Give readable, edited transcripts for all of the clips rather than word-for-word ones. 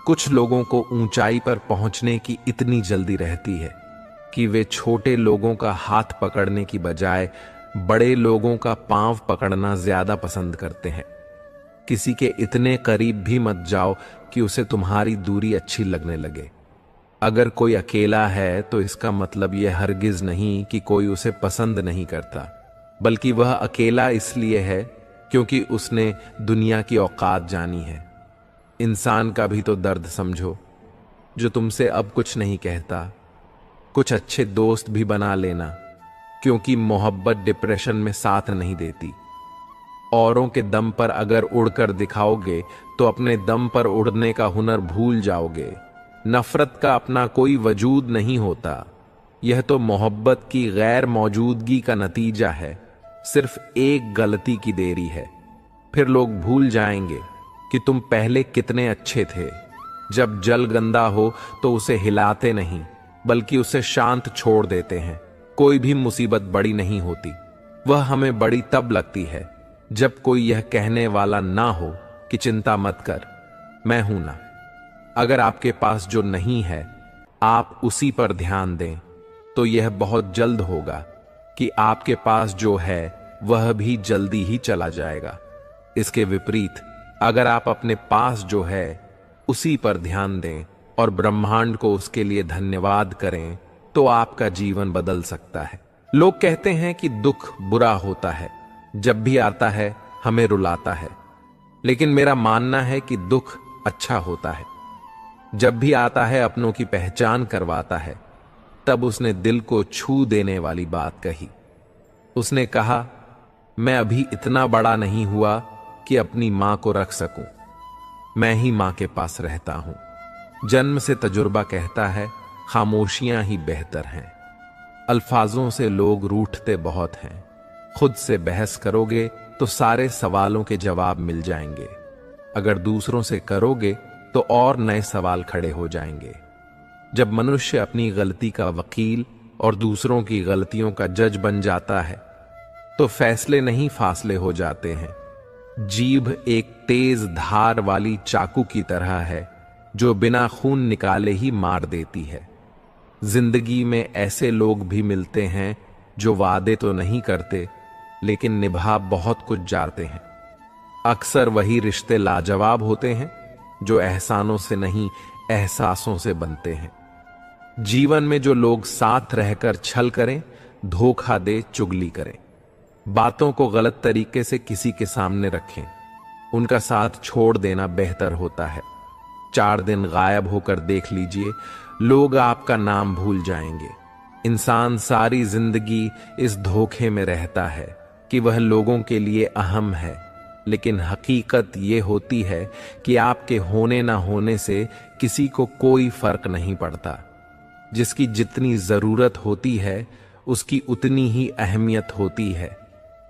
कुछ लोगों को ऊंचाई पर पहुंचने की इतनी जल्दी रहती है कि वे छोटे लोगों का हाथ पकड़ने की बजाय बड़े लोगों का पांव पकड़ना ज्यादा पसंद करते हैं। किसी के इतने करीब भी मत जाओ कि उसे तुम्हारी दूरी अच्छी लगने लगे। अगर कोई अकेला है तो इसका मतलब यह हरगिज नहीं कि कोई उसे पसंद नहीं करता, बल्कि वह अकेला इसलिए है क्योंकि उसने दुनिया की औकात जानी है। इंसान का भी तो दर्द समझो, जो तुमसे अब कुछ नहीं कहता। कुछ अच्छे दोस्त भी बना लेना, क्योंकि मोहब्बत डिप्रेशन में साथ नहीं देती। औरों के दम पर अगर उड़कर दिखाओगे तो अपने दम पर उड़ने का हुनर भूल जाओगे। नफरत का अपना कोई वजूद नहीं होता, यह तो मोहब्बत की गैर मौजूदगी का नतीजा है। सिर्फ एक गलती की देरी है, फिर लोग भूल जाएंगे कि तुम पहले कितने अच्छे थे। जब जल गंदा हो तो उसे हिलाते नहीं, बल्कि उसे शांत छोड़ देते हैं। कोई भी मुसीबत बड़ी नहीं होती, वह हमें बड़ी तब लगती है जब कोई यह कहने वाला ना हो कि चिंता मत कर, मैं हूं ना। अगर आपके पास जो नहीं है आप उसी पर ध्यान दें तो यह बहुत जल्द होगा कि आपके पास जो है वह भी जल्दी ही चला जाएगा। इसके विपरीत अगर आप अपने पास जो है उसी पर ध्यान दें और ब्रह्मांड को उसके लिए धन्यवाद करें तो आपका जीवन बदल सकता है। लोग कहते हैं कि दुख बुरा होता है, जब भी आता है हमें रुलाता है, लेकिन मेरा मानना है कि दुख अच्छा होता है। जब भी आता है अपनों की पहचान करवाता है। तब उसने दिल को छू देने वाली बात कही। उसने कहा, मैं अभी इतना बड़ा नहीं हुआ कि अपनी मां को रख सकूं, मैं ही मां के पास रहता हूं। जन्म से तजुर्बा कहता है खामोशियां ही बेहतर हैं। अल्फाजों से लोग रूठते बहुत हैं, खुद से बहस करोगे तो सारे सवालों के जवाब मिल जाएंगे। अगर दूसरों से करोगे तो और नए सवाल खड़े हो जाएंगे। जब मनुष्य अपनी गलती का वकील और दूसरों की गलतियों का जज बन जाता है तो फैसले नहीं फासले हो जाते हैं। जीभ एक तेज धार वाली चाकू की तरह है जो बिना खून निकाले ही मार देती है। जिंदगी में ऐसे लोग भी मिलते हैं जो वादे तो नहीं करते लेकिन निभा बहुत कुछ जाते हैं। अक्सर वही रिश्ते लाजवाब होते हैं जो एहसानों से नहीं एहसासों से बनते हैं। जीवन में जो लोग साथ रहकर छल करें, धोखा दे, चुगली करें, बातों को गलत तरीके से किसी के सामने रखें, उनका साथ छोड़ देना बेहतर होता है। 4 दिन गायब होकर देख लीजिए, लोग आपका नाम भूल जाएंगे। इंसान सारी जिंदगी इस धोखे में रहता है कि वह लोगों के लिए अहम है, लेकिन हकीकत यह होती है कि आपके होने ना होने से किसी को कोई फर्क नहीं पड़ता। जिसकी जितनी जरूरत होती है उसकी उतनी ही अहमियत होती है।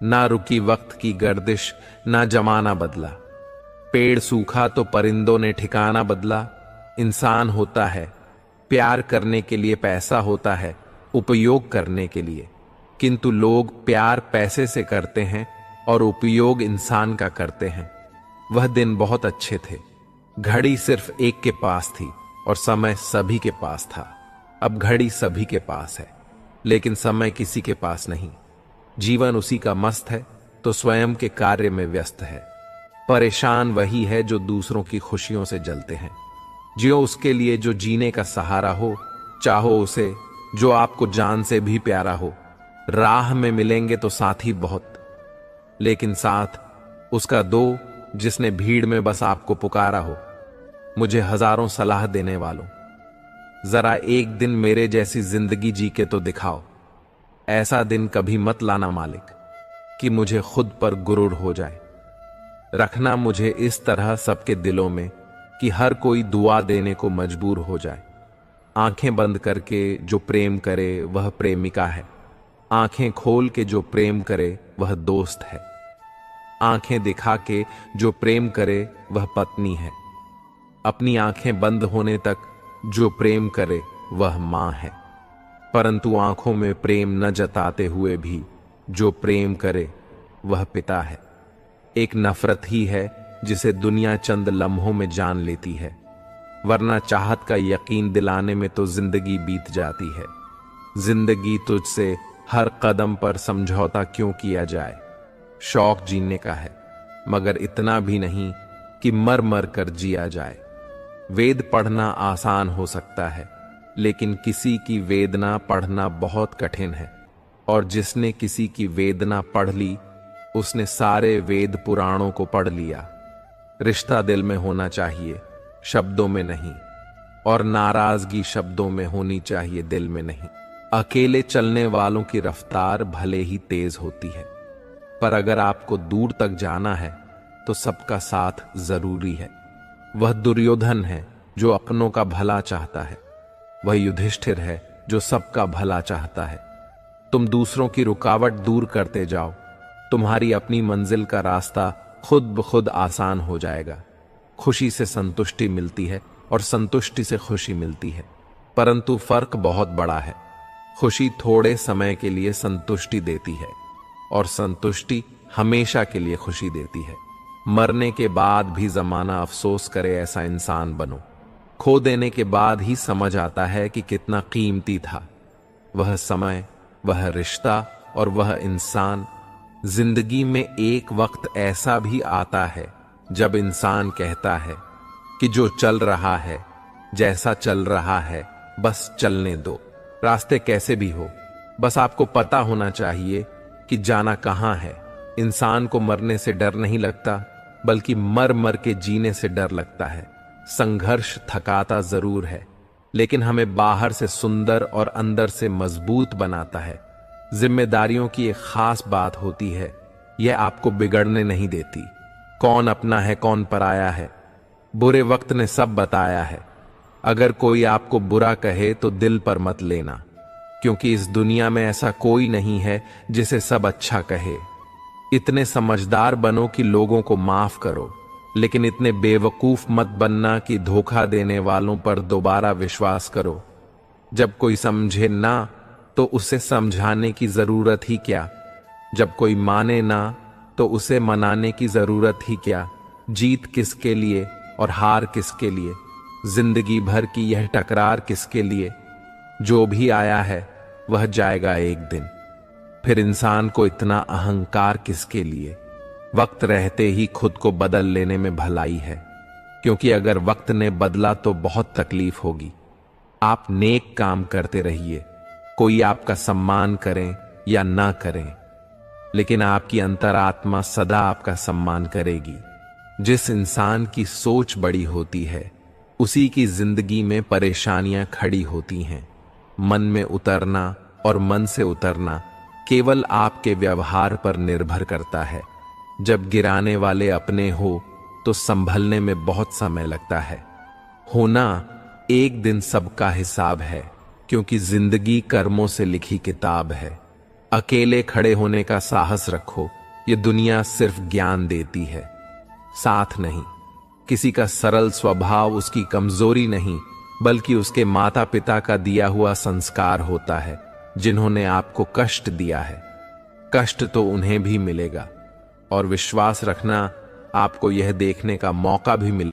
ना रुकी वक्त की गर्दिश, ना जमाना बदला। पेड़ सूखा तो परिंदों ने ठिकाना बदला। इंसान होता है, प्यार करने के लिए पैसा होता है, उपयोग करने के लिए। किंतु लोग प्यार पैसे से करते हैं और उपयोग इंसान का करते हैं। वह दिन बहुत अच्छे थे, घड़ी सिर्फ एक के पास थी और समय सभी के पास था। अब घड़ी सभी के पास है, लेकिन समय किसी के पास नहीं। जीवन उसी का मस्त है तो स्वयं के कार्य में व्यस्त है। परेशान वही है जो दूसरों की खुशियों से जलते हैं। जियो उसके लिए जो जीने का सहारा हो, चाहो उसे जो आपको जान से भी प्यारा हो। राह में मिलेंगे तो साथी बहुत, लेकिन साथ उसका दो जिसने भीड़ में बस आपको पुकारा हो। मुझे हजारों सलाह देने वालों, जरा एक दिन मेरे जैसी जिंदगी जी के तो दिखाओ। ऐसा दिन कभी मत लाना मालिक कि मुझे खुद पर गुरूर हो जाए। रखना मुझे इस तरह सबके दिलों में कि हर कोई दुआ देने को मजबूर हो जाए। आंखें बंद करके जो प्रेम करे वह प्रेमिका है, आंखें खोल के जो प्रेम करे वह दोस्त है, आंखें दिखा के जो प्रेम करे वह पत्नी है, अपनी आंखें बंद होने तक जो प्रेम करे वह मां है। परंतु आंखों में प्रेम न जताते हुए भी जो प्रेम करे वह पिता है। एक नफरत ही है जिसे दुनिया चंद लम्हों में जान लेती है। वरना चाहत का यकीन दिलाने में तो जिंदगी बीत जाती है। जिंदगी तुझसे हर कदम पर समझौता क्यों किया जाए। शौक जीने का है, मगर इतना भी नहीं कि मर मर कर जिया जाए। वेद पढ़ना आसान हो सकता है, लेकिन किसी की वेदना पढ़ना बहुत कठिन है। और जिसने किसी की वेदना पढ़ ली, उसने सारे वेद पुराणों को पढ़ लिया। रिश्ता दिल में होना चाहिए, शब्दों में नहीं, और नाराजगी शब्दों में होनी चाहिए, दिल में नहीं। अकेले चलने वालों की रफ्तार भले ही तेज होती है, पर अगर आपको दूर तक जाना है तो सबका साथ जरूरी है। वह दुर्योधन है जो अपनों का भला चाहता है, वह युधिष्ठिर है जो सबका भला चाहता है। तुम दूसरों की रुकावट दूर करते जाओ, तुम्हारी अपनी मंजिल का रास्ता खुद ब खुद आसान हो जाएगा। खुशी से संतुष्टि मिलती है और संतुष्टि से खुशी मिलती है, परंतु फर्क बहुत बड़ा है। खुशी थोड़े समय के लिए संतुष्टि देती है और संतुष्टि हमेशा के लिए खुशी देती है। मरने के बाद भी जमाना अफसोस करे ऐसा इंसान बनो। खो देने के बाद ही समझ आता है कि कितना कीमती था वह समय, वह रिश्ता और वह इंसान। जिंदगी में एक वक्त ऐसा भी आता है जब इंसान कहता है कि जो चल रहा है, जैसा चल रहा है, बस चलने दो। रास्ते कैसे भी हो, बस आपको पता होना चाहिए कि जाना कहां है। इंसान को मरने से डर नहीं लगता, बल्कि मर मर के जीने से डर लगता है। संघर्ष थकाता जरूर है, लेकिन हमें बाहर से सुंदर और अंदर से मजबूत बनाता है। जिम्मेदारियों की एक खास बात होती है, यह आपको बिगड़ने नहीं देती। कौन अपना है कौन पराया है, बुरे वक्त ने सब बताया है। अगर कोई आपको बुरा कहे तो दिल पर मत लेना, क्योंकि इस दुनिया में ऐसा कोई नहीं है जिसे सब अच्छा कहे। इतने समझदार बनो कि लोगों को माफ करो, लेकिन इतने बेवकूफ मत बनना कि धोखा देने वालों पर दोबारा विश्वास करो। जब कोई समझे ना तो उसे समझाने की जरूरत ही क्या। जब कोई माने ना तो उसे मनाने की जरूरत ही क्या। जीत किसके लिए और हार किसके लिए, जिंदगी भर की यह टकरार किसके लिए। जो भी आया है वह जाएगा एक दिन, फिर इंसान को इतना अहंकार किसके लिए। वक्त रहते ही खुद को बदल लेने में भलाई है, क्योंकि अगर वक्त ने बदला तो बहुत तकलीफ होगी। आप नेक काम करते रहिए, कोई आपका सम्मान करें या ना करें, लेकिन आपकी अंतरात्मा सदा आपका सम्मान करेगी। जिस इंसान की सोच बड़ी होती है, उसी की जिंदगी में परेशानियां खड़ी होती हैं। मन में उतरना और मन से उतरना केवल आपके व्यवहार पर निर्भर करता है। जब गिराने वाले अपने हो तो संभलने में बहुत समय लगता है। होना एक दिन सबका हिसाब है, क्योंकि जिंदगी कर्मों से लिखी किताब है। अकेले खड़े होने का साहस रखो, ये दुनिया सिर्फ ज्ञान देती है, साथ नहीं। किसी का सरल स्वभाव उसकी कमजोरी नहीं, बल्कि उसके माता पिता का दिया हुआ संस्कार होता है, जिन्होंने आपको कष्ट दिया है। कष्ट तो उन्हें भी मिलेगा, और विश्वास रखना आपको यह देखने का मौका भी मिलेगा